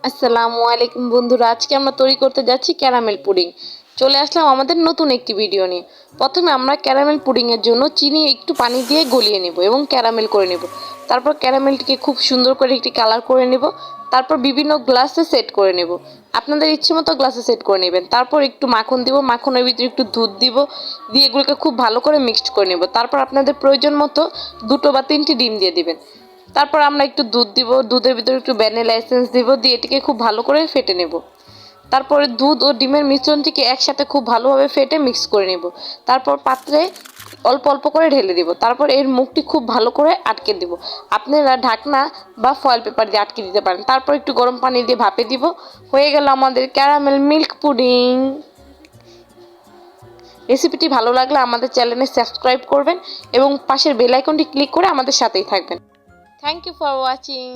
আসসালামু আলাইকুম বন্ধুরা, আজকে আমরা তৈরি করতে যাচ্ছি ক্যারামেল পুডিং। চলে আসলাম আমাদের নতুন একটি ভিডিও নিয়ে। প্রথমে আমরা ক্যারামেল পুডিংয়ের জন্য চিনি একটু পানি দিয়ে গলিয়ে নেব এবং ক্যারামেল করে নেব। তারপর ক্যারামেলটিকে খুব সুন্দর করে একটি কালার করে নেব। তারপর বিভিন্ন গ্লাসে সেট করে নেব। আপনাদের ইচ্ছে মতো গ্লাসে সেট করে নেবেন। তারপর একটু মাখন দিব, মাখনের ভিতরে একটু দুধ দিব, দিয়ে এগুলোকে খুব ভালো করে মিক্সড করে নেব। তারপর আপনাদের প্রয়োজন মতো 2টো বা 3টি ডিম দিয়ে দিবেন। তারপর আমরা একটু দুধ দিব, দুধের ভিতরে একটু ভ্যানিলা এসেন্স দিব, দিয়ে এটিকে খুব ভালো করে ফেটে নেব। তারপরে দুধ ও ডিমের মিশ্রণটিকে একসাথে খুব ভালোভাবে ফেটে মিক্স করে নেব। তারপর পাত্রে অল্প অল্প করে ঢেলে দিব। তারপর এর মুখটি খুব ভালো করে আটকে দিব। আপনারা ঢাকনা বা ফয়েল পেপার দিয়ে আটকে দিতে পারেন। তারপর একটু গরম পানি দিয়ে ভাপে দিব। হয়ে গেল আমাদের ক্যারামেল মিল্ক পুডিং। রেসিপিটি ভালো লাগলে আমাদের চ্যানেলে সাবস্ক্রাইব করবেন এবং পাশের বেল আইকনটি ক্লিক করে আমাদের সাথেই থাকবেন। Thank you for watching.